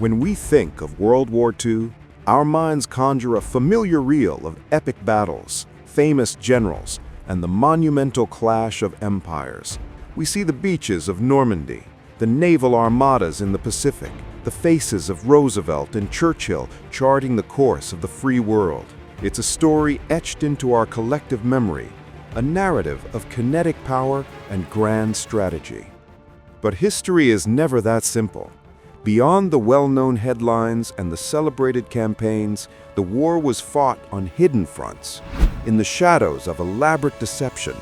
When we think of World War II, our minds conjure a familiar reel of epic battles, famous generals, and the monumental clash of empires. We see the beaches of Normandy, the naval armadas in the Pacific, the faces of Roosevelt and Churchill charting the course of the free world. It's a story etched into our collective memory, a narrative of kinetic power and grand strategy. But history is never that simple. Beyond the well-known headlines and the celebrated campaigns, the war was fought on hidden fronts, in the shadows of elaborate deception,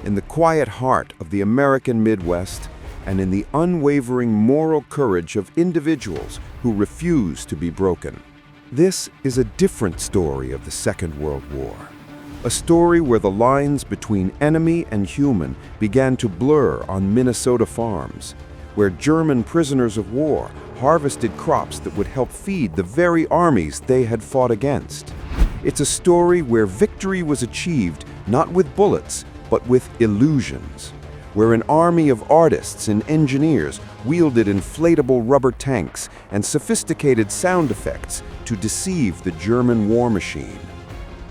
in the quiet heart of the American Midwest, and in the unwavering moral courage of individuals who refused to be broken. This is a different story of the Second World War. A story where the lines between enemy and human began to blur on Minnesota farms, where German prisoners of war harvested crops that would help feed the very armies they had fought against. It's a story where victory was achieved not with bullets, but with illusions, where an army of artists and engineers wielded inflatable rubber tanks and sophisticated sound effects to deceive the German war machine.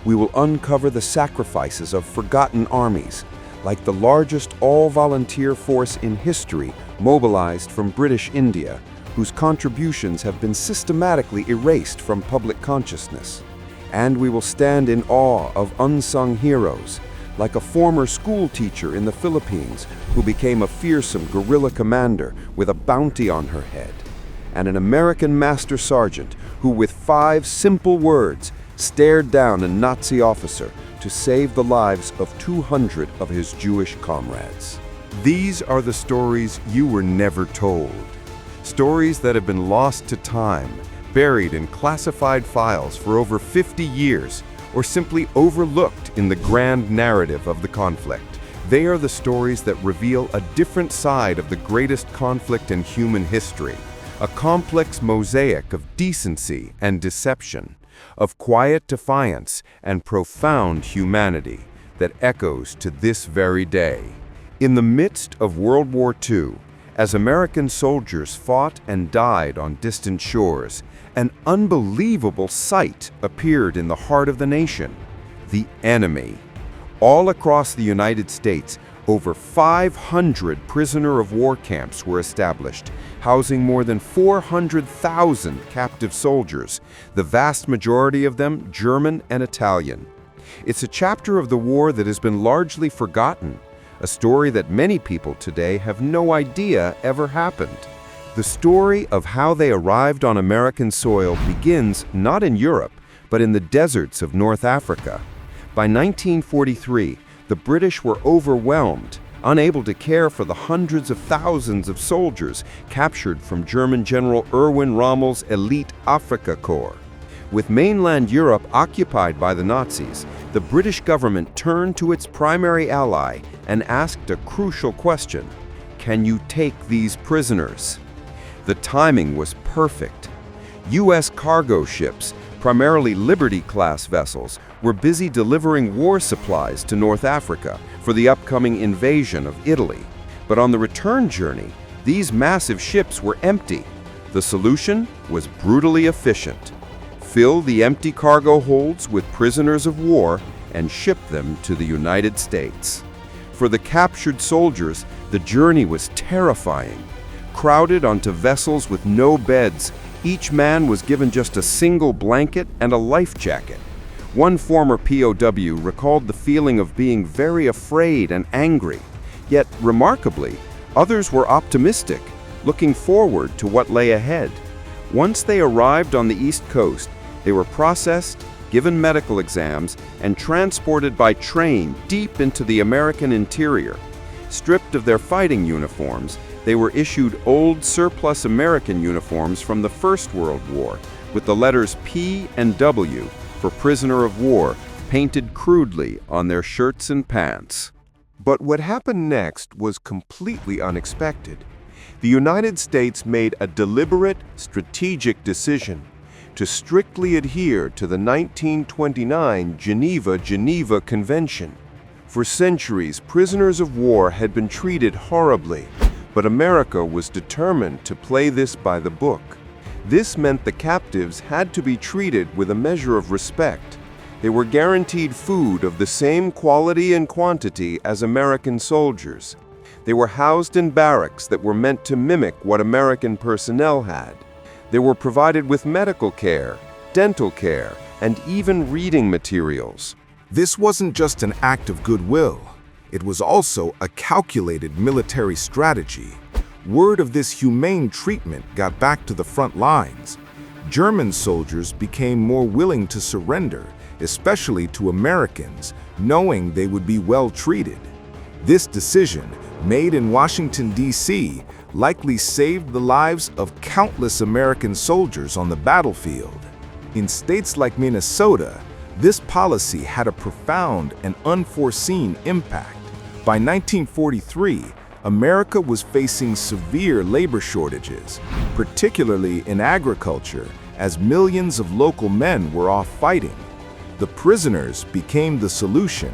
We will uncover the sacrifices of forgotten armies, like the largest all-volunteer force in history mobilized from British India, whose contributions have been systematically erased from public consciousness. And we will stand in awe of unsung heroes, like a former school teacher in the Philippines who became a fearsome guerrilla commander with a bounty on her head, and an American master sergeant who, with 5 simple words, stared down a Nazi officer to save the lives of 200 of his Jewish comrades. These are the stories you were never told. Stories that have been lost to time, buried in classified files for over 50 years, or simply overlooked in the grand narrative of the conflict. They are the stories that reveal a different side of the greatest conflict in human history, a complex mosaic of decency and deception, of quiet defiance and profound humanity that echoes to this very day. In the midst of World War II, as American soldiers fought and died on distant shores, an unbelievable sight appeared in the heart of the nation: the enemy. All across the United States, over 500 prisoner of war camps were established, housing more than 400,000 captive soldiers, the vast majority of them German and Italian. It's a chapter of the war that has been largely forgotten, a story that many people today have no idea ever happened. The story of how they arrived on American soil begins not in Europe, but in the deserts of North Africa. By 1943, the British were overwhelmed, unable to care for the hundreds of thousands of soldiers captured from German General Erwin Rommel's elite Afrika Corps. With mainland Europe occupied by the Nazis, the British government turned to its primary ally and asked a crucial question: can you take these prisoners? The timing was perfect. U.S. cargo ships, primarily Liberty-class vessels, were busy delivering war supplies to North Africa for the upcoming invasion of Italy. But on the return journey, these massive ships were empty. The solution was brutally efficient: fill the empty cargo holds with prisoners of war and ship them to the United States. For the captured soldiers, the journey was terrifying. Crowded onto vessels with no beds, each man was given just a single blanket and a life jacket. One former POW recalled the feeling of being very afraid and angry. Yet, remarkably, others were optimistic, looking forward to what lay ahead. Once they arrived on the East Coast, they were processed, given medical exams, and transported by train deep into the American interior. Stripped of their fighting uniforms, they were issued old surplus American uniforms from the First World War, with the letters P and W for prisoner of war painted crudely on their shirts and pants. But what happened next was completely unexpected. The United States made a deliberate, strategic decision to strictly adhere to the 1929 Geneva Convention. For centuries, prisoners of war had been treated horribly, but America was determined to play this by the book. This meant the captives had to be treated with a measure of respect. They were guaranteed food of the same quality and quantity as American soldiers. They were housed in barracks that were meant to mimic what American personnel had. They were provided with medical care, dental care, and even reading materials. This wasn't just an act of goodwill. It was also a calculated military strategy. Word of this humane treatment got back to the front lines. German soldiers became more willing to surrender, especially to Americans, knowing they would be well treated. This decision, made in Washington, D.C., likely saved the lives of countless American soldiers on the battlefield. In states like Minnesota, this policy had a profound and unforeseen impact. By 1943, America was facing severe labor shortages, particularly in agriculture, as millions of local men were off fighting. The prisoners became the solution.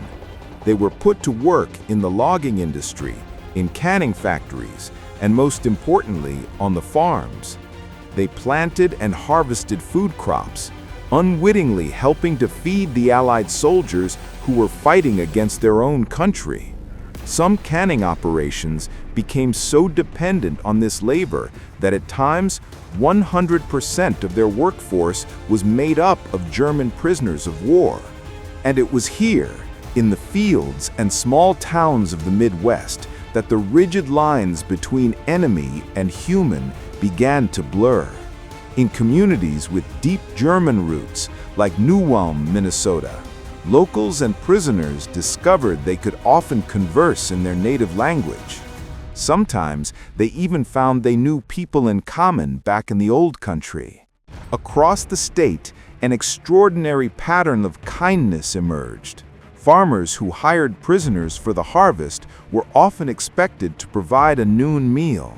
They were put to work in the logging industry, in canning factories, and most importantly, on the farms. They planted and harvested food crops, unwittingly helping to feed the Allied soldiers who were fighting against their own country. Some canning operations became so dependent on this labor that at times 100% of their workforce was made up of German prisoners of war. And it was here, in the fields and small towns of the Midwest, that the rigid lines between enemy and human began to blur. In communities with deep German roots, like New Ulm, Minnesota, locals and prisoners discovered they could often converse in their native language. Sometimes they even found they knew people in common back in the old country. Across the state, an extraordinary pattern of kindness emerged. Farmers who hired prisoners for the harvest were often expected to provide a noon meal.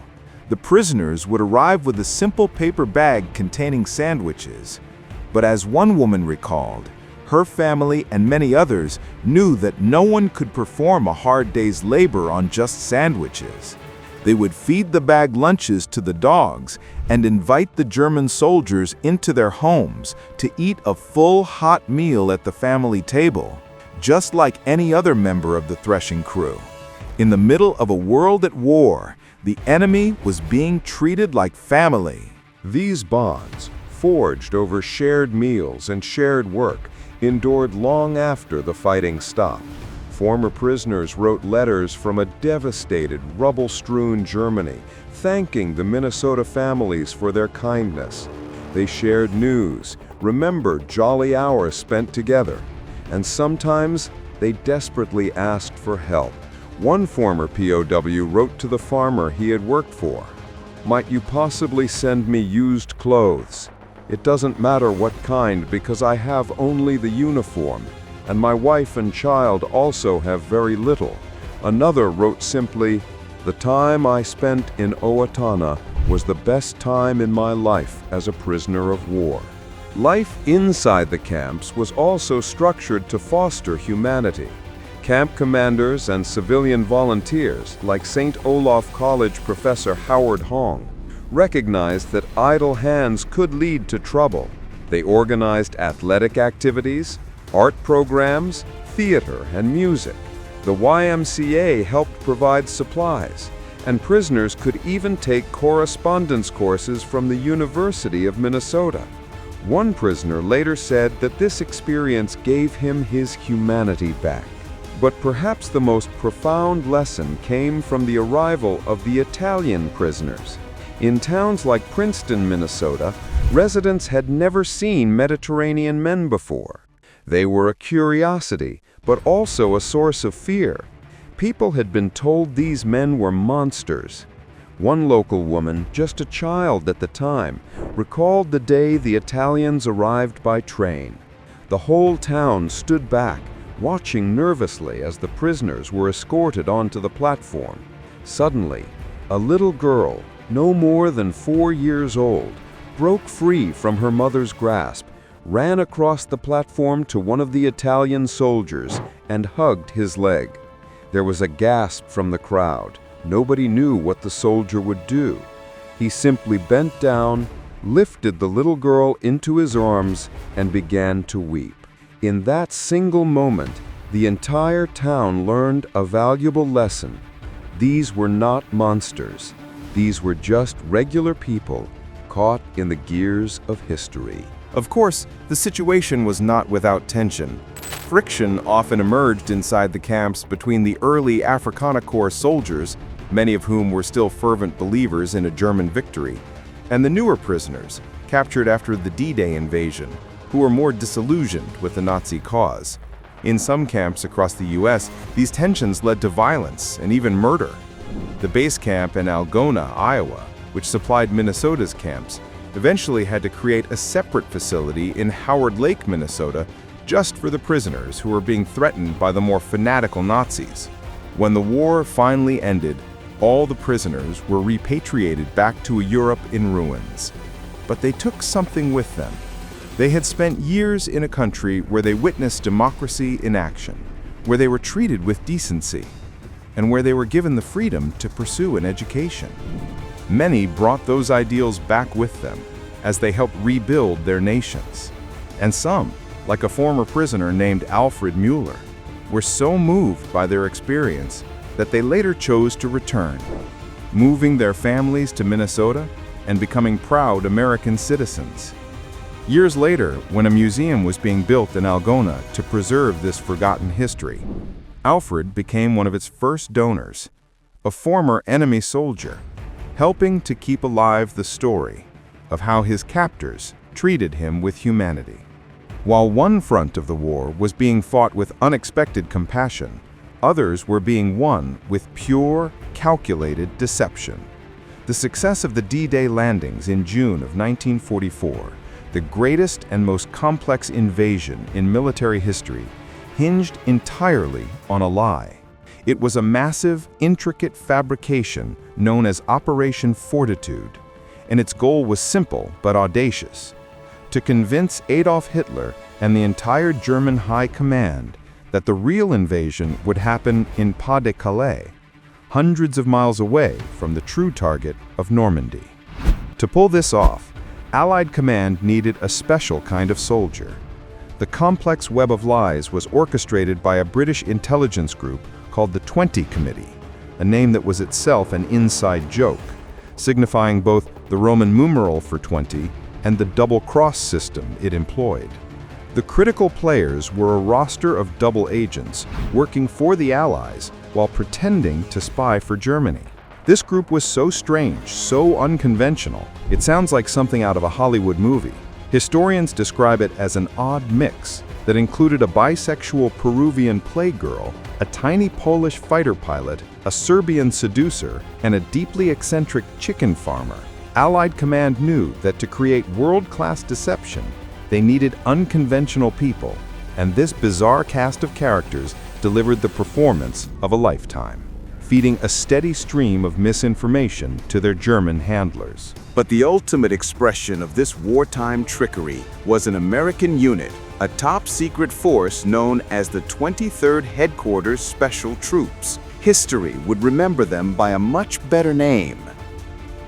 The prisoners would arrive with a simple paper bag containing sandwiches. But as one woman recalled, her family and many others knew that no one could perform a hard day's labor on just sandwiches. They would feed the bag lunches to the dogs and invite the German soldiers into their homes to eat a full hot meal at the family table, just like any other member of the threshing crew. In the middle of a world at war, the enemy was being treated like family. These bonds, forged over shared meals and shared work, endured long after the fighting stopped. Former prisoners wrote letters from a devastated, rubble-strewn Germany, thanking the Minnesota families for their kindness. They shared news, remembered jolly hours spent together, and sometimes they desperately asked for help. One former POW wrote to the farmer he had worked for, "Might you possibly send me used clothes? It doesn't matter what kind because I have only the uniform, and my wife and child also have very little." Another wrote simply, "The time I spent in Owatonna was the best time in my life as a prisoner of war." Life inside the camps was also structured to foster humanity. Camp commanders and civilian volunteers, like St. Olaf College professor Howard Hong, recognized that idle hands could lead to trouble. They organized athletic activities, art programs, theater, and music. The YMCA helped provide supplies, and prisoners could even take correspondence courses from the University of Minnesota. One prisoner later said that this experience gave him his humanity back. But perhaps the most profound lesson came from the arrival of the Italian prisoners. In towns like Princeton, Minnesota, residents had never seen Mediterranean men before. They were a curiosity, but also a source of fear. People had been told these men were monsters. One local woman, just a child at the time, recalled the day the Italians arrived by train. The whole town stood back, watching nervously as the prisoners were escorted onto the platform. Suddenly, a little girl, no more than 4 years old, broke free from her mother's grasp, ran across the platform to one of the Italian soldiers, and hugged his leg. There was a gasp from the crowd. Nobody knew what the soldier would do. He simply bent down, lifted the little girl into his arms and began to weep. In that single moment, the entire town learned a valuable lesson. These were not monsters. These were just regular people caught in the gears of history. Of course, the situation was not without tension. Friction often emerged inside the camps between the early Afrikaner Corps soldiers, many of whom were still fervent believers in a German victory, and the newer prisoners, captured after the D-Day invasion, who were more disillusioned with the Nazi cause. In some camps across the US, these tensions led to violence and even murder. The base camp in Algona, Iowa, which supplied Minnesota's camps, eventually had to create a separate facility in Howard Lake, Minnesota, just for the prisoners who were being threatened by the more fanatical Nazis. When the war finally ended, all the prisoners were repatriated back to a Europe in ruins. But they took something with them. They had spent years in a country where they witnessed democracy in action, where they were treated with decency, and where they were given the freedom to pursue an education. Many brought those ideals back with them as they helped rebuild their nations. And some, like a former prisoner named Alfred Mueller, were so moved by their experience that they later chose to return, moving their families to Minnesota and becoming proud American citizens. Years later, when a museum was being built in Algona to preserve this forgotten history, Alfred became one of its first donors, a former enemy soldier, helping to keep alive the story of how his captors treated him with humanity. While one front of the war was being fought with unexpected compassion, others were being won with pure, calculated deception. The success of the D-Day landings in June of 1944, the greatest and most complex invasion in military history, hinged entirely on a lie. It was a massive, intricate fabrication known as Operation FORTITUDE, and its goal was simple but audacious: to convince Adolf Hitler and the entire German High Command that the real invasion would happen in Pas-de-Calais, hundreds of miles away from the true target of Normandy. To pull this off, Allied command needed a special kind of soldier. The complex web of lies was orchestrated by a British intelligence group called the 20 Committee, a name that was itself an inside joke, signifying both the Roman numeral for 20 and the double-cross system it employed. The critical players were a roster of double agents working for the Allies while pretending to spy for Germany. This group was so strange, so unconventional, it sounds like something out of a Hollywood movie. Historians describe it as an odd mix that included a bisexual Peruvian playgirl, a tiny Polish fighter pilot, a Serbian seducer, and a deeply eccentric chicken farmer. Allied command knew that to create world-class deception, they needed unconventional people, and this bizarre cast of characters delivered the performance of a lifetime, feeding a steady stream of misinformation to their German handlers. But the ultimate expression of this wartime trickery was an American unit, a top-secret force known as the 23rd Headquarters Special Troops. History would remember them by a much better name: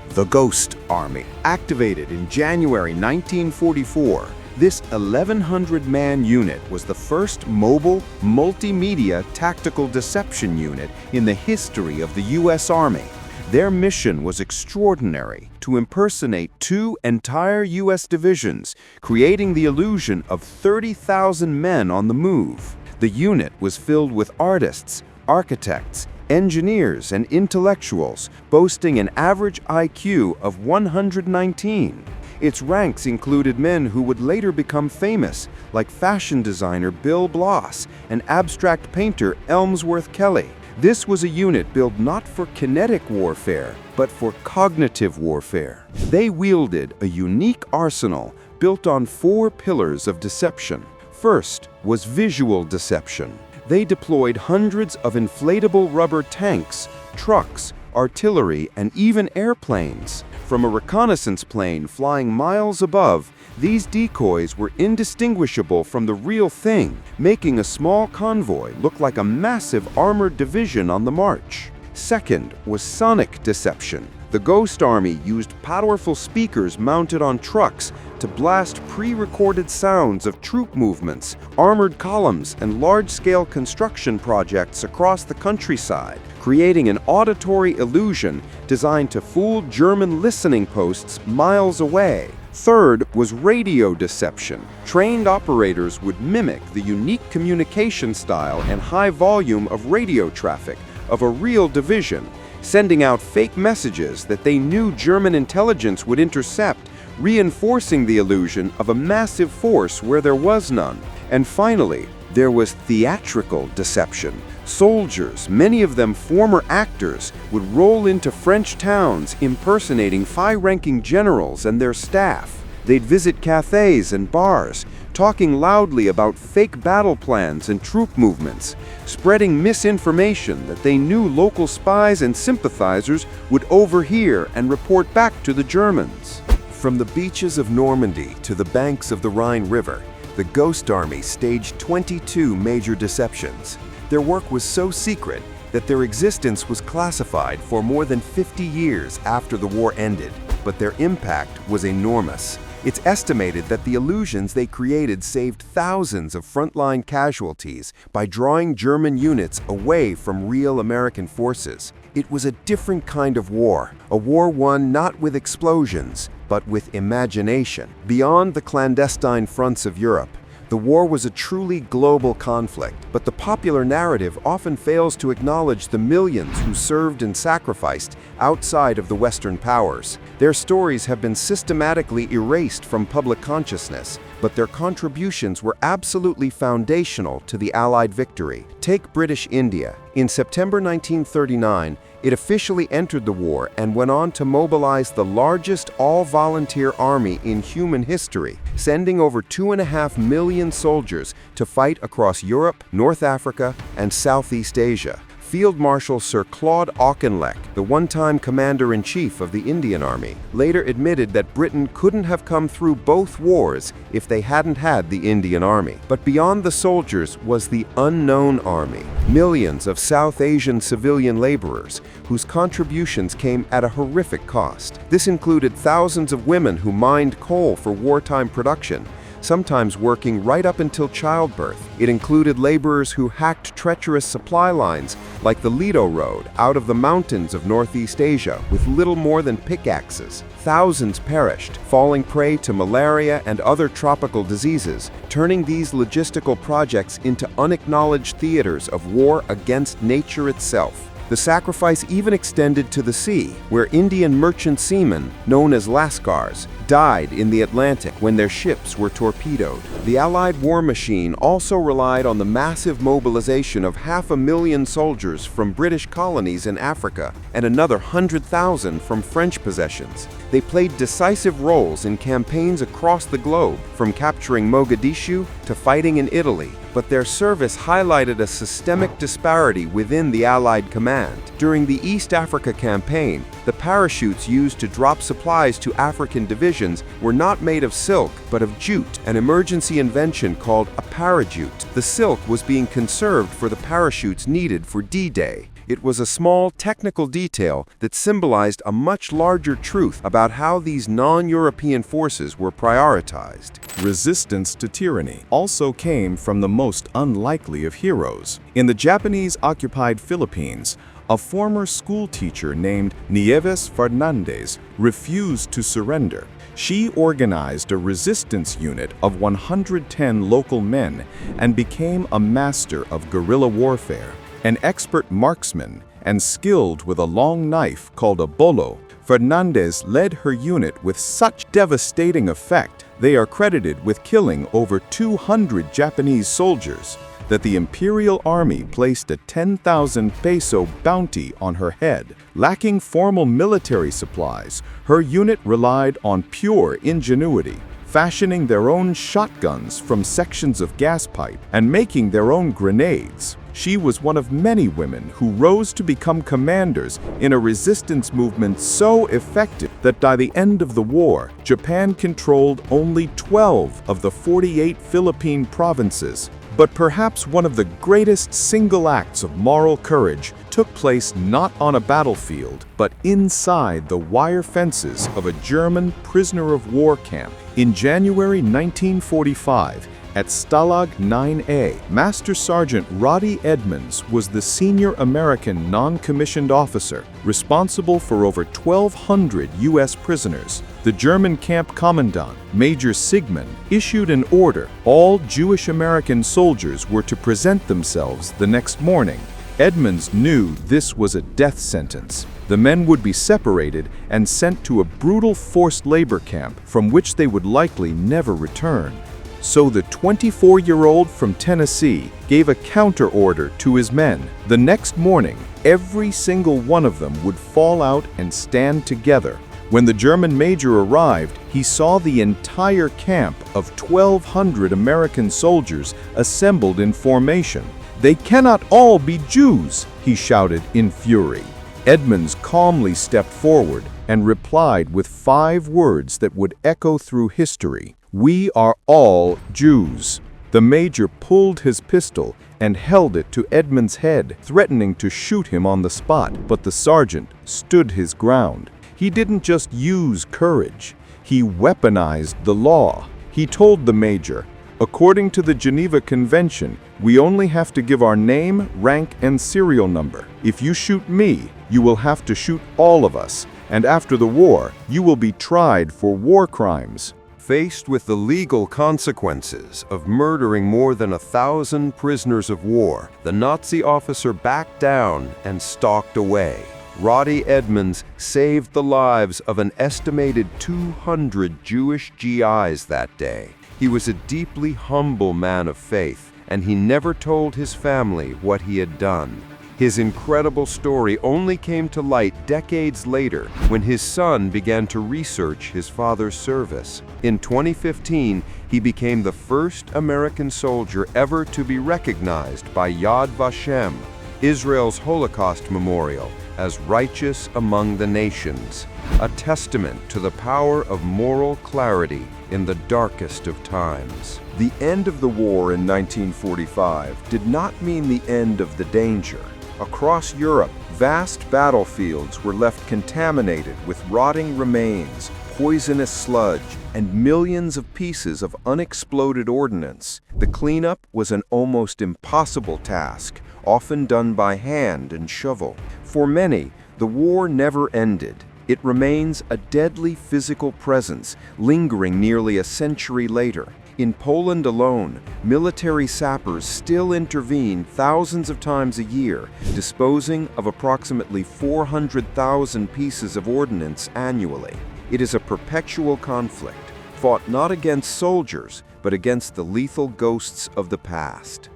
the Ghost Army. Activated in January 1944, this 1,100-man unit was the first mobile, multimedia tactical deception unit in the history of the U.S. Army. Their mission was extraordinary: to impersonate two entire U.S. divisions, creating the illusion of 30,000 men on the move. The unit was filled with artists, architects, engineers, and intellectuals, boasting an average IQ of 119. Its ranks included men who would later become famous, like fashion designer Bill Bloss and abstract painter Elmsworth Kelly. This was a unit built not for kinetic warfare, but for cognitive warfare. They wielded a unique arsenal built on 4 pillars of deception. First was visual deception. They deployed hundreds of inflatable rubber tanks, trucks, artillery, and even airplanes. From a reconnaissance plane flying miles above, these decoys were indistinguishable from the real thing, making a small convoy look like a massive armored division on the march. Second was sonic deception. The Ghost Army used powerful speakers mounted on trucks to blast pre-recorded sounds of troop movements, armored columns, and large-scale construction projects across the countryside, creating an auditory illusion designed to fool German listening posts miles away. Third was radio deception. Trained operators would mimic the unique communication style and high volume of radio traffic of a real division, sending out fake messages that they knew German intelligence would intercept, reinforcing the illusion of a massive force where there was none. And finally, there was theatrical deception. Soldiers, many of them former actors, would roll into French towns impersonating high-ranking generals and their staff. They'd visit cafes and bars, talking loudly about fake battle plans and troop movements, spreading misinformation that they knew local spies and sympathizers would overhear and report back to the Germans. From the beaches of Normandy to the banks of the Rhine River, the Ghost Army staged 22 major deceptions. Their work was so secret that their existence was classified for more than 50 years after the war ended, but their impact was enormous. It's estimated that the illusions they created saved thousands of frontline casualties by drawing German units away from real American forces. It was a different kind of war, a war won not with explosions, but with imagination. Beyond the clandestine fronts of Europe, the war was a truly global conflict, but the popular narrative often fails to acknowledge the millions who served and sacrificed outside of the Western powers. Their stories have been systematically erased from public consciousness, but their contributions were absolutely foundational to the Allied victory. Take British India. In September 1939, it officially entered the war and went on to mobilize the largest all-volunteer army in human history, sending over 2.5 million soldiers to fight across Europe, North Africa, and Southeast Asia. Field Marshal Sir Claude Auchinleck, the one-time commander-in-chief of the Indian Army, later admitted that Britain couldn't have come through both wars if they hadn't had the Indian Army. But beyond the soldiers was the unknown army, millions of South Asian civilian laborers whose contributions came at a horrific cost. This included thousands of women who mined coal for wartime production, sometimes working right up until childbirth. It included laborers who hacked treacherous supply lines like the Lido Road out of the mountains of Northeast Asia with little more than pickaxes. Thousands perished, falling prey to malaria and other tropical diseases, turning these logistical projects into unacknowledged theaters of war against nature itself. The sacrifice even extended to the sea, where Indian merchant seamen, known as Lascars, died in the Atlantic when their ships were torpedoed. The Allied war machine also relied on the massive mobilization of 500,000 soldiers from British colonies in Africa and another 100,000 from French possessions. They played decisive roles in campaigns across the globe, from capturing Mogadishu to fighting in Italy, but their service highlighted a systemic disparity within the Allied command. During the East Africa campaign, the parachutes used to drop supplies to African divisions were not made of silk, but of jute, an emergency invention called a parajute. The silk was being conserved for the parachutes needed for D-Day. It was a small technical detail that symbolized a much larger truth about how these non-European forces were prioritized. Resistance to tyranny also came from the most unlikely of heroes. In the Japanese-occupied Philippines, a former school teacher named Nieves Fernandez refused to surrender. She organized a resistance unit of 110 local men and became a master of guerrilla warfare. An expert marksman and skilled with a long knife called a bolo, Fernandez led her unit with such devastating effect they are credited with killing over 200 Japanese soldiers that the Imperial Army placed a 10,000 peso bounty on her head. Lacking formal military supplies, her unit relied on pure ingenuity, fashioning their own shotguns from sections of gas pipe and making their own grenades. She was one of many women who rose to become commanders in a resistance movement so effective that by the end of the war, Japan controlled only 12 of the 48 Philippine provinces. But perhaps one of the greatest single acts of moral courage took place not on a battlefield, but inside the wire fences of a German prisoner of war camp. In January 1945, at Stalag 9A, Master Sergeant Roddie Edmonds was the senior American non-commissioned officer responsible for over 1,200 U.S. prisoners. The German camp commandant, Major Sigmund, issued an order. All Jewish American soldiers were to present themselves the next morning. Edmonds knew this was a death sentence. The men would be separated and sent to a brutal forced labor camp from which they would likely never return. So the 24-year-old from Tennessee gave a counter order to his men. The next morning, every single one of them would fall out and stand together. When the German major arrived, he saw the entire camp of 1,200 American soldiers assembled in formation. "They cannot all be Jews," he shouted in fury. Edmonds calmly stepped forward and replied with 5 words that would echo through history: "We are all Jews." The major pulled his pistol and held it to Edmonds' head, threatening to shoot him on the spot, but the sergeant stood his ground. He didn't just use courage, he weaponized the law. He told the major, "According to the Geneva Convention, we only have to give our name, rank, and serial number. If you shoot me, you will have to shoot all of us, and after the war, you will be tried for war crimes." Faced with the legal consequences of murdering more than 1,000 prisoners of war, the Nazi officer backed down and stalked away. Roddie Edmonds saved the lives of an estimated 200 Jewish GIs that day. He was a deeply humble man of faith, and he never told his family what he had done. His incredible story only came to light decades later when his son began to research his father's service. In 2015, he became the first American soldier ever to be recognized by Yad Vashem, Israel's Holocaust memorial, as righteous among the nations, a testament to the power of moral clarity in the darkest of times. The end of the war in 1945 did not mean the end of the danger. Across Europe, vast battlefields were left contaminated with rotting remains, poisonous sludge, and millions of pieces of unexploded ordnance. The cleanup was an almost impossible task, often done by hand and shovel. For many, the war never ended. It remains a deadly physical presence, lingering nearly a century later. In Poland alone, military sappers still intervene thousands of times a year, disposing of approximately 400,000 pieces of ordnance annually. It is a perpetual conflict, fought not against soldiers, but against the lethal ghosts of the past.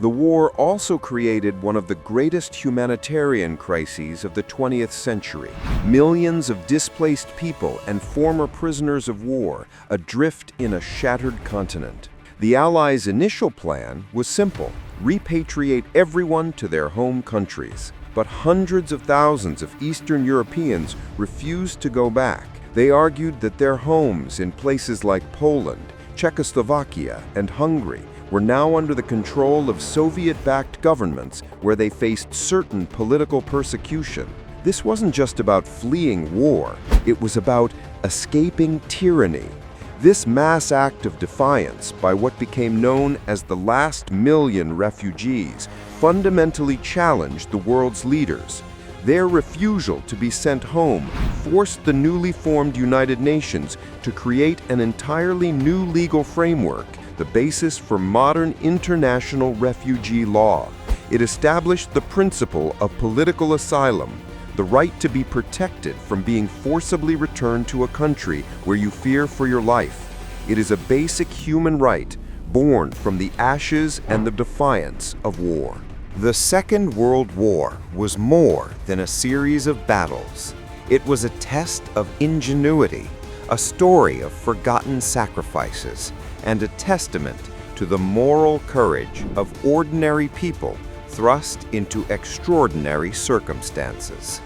The war also created one of the greatest humanitarian crises of the 20th century. Millions of displaced people and former prisoners of war adrift in a shattered continent. The Allies' initial plan was simple: repatriate everyone to their home countries. But hundreds of thousands of Eastern Europeans refused to go back. They argued that their homes in places like Poland, Czechoslovakia, and Hungary were now under the control of Soviet-backed governments where they faced certain political persecution. This wasn't just about fleeing war, it was about escaping tyranny. This mass act of defiance by what became known as the last million refugees fundamentally challenged the world's leaders. Their refusal to be sent home forced the newly formed United Nations to create an entirely new legal framework, the basis for modern international refugee law. It established the principle of political asylum, the right to be protected from being forcibly returned to a country where you fear for your life. It is a basic human right born from the ashes and the defiance of war. The Second World War was more than a series of battles. It was a test of ingenuity, a story of forgotten sacrifices, and a testament to the moral courage of ordinary people thrust into extraordinary circumstances.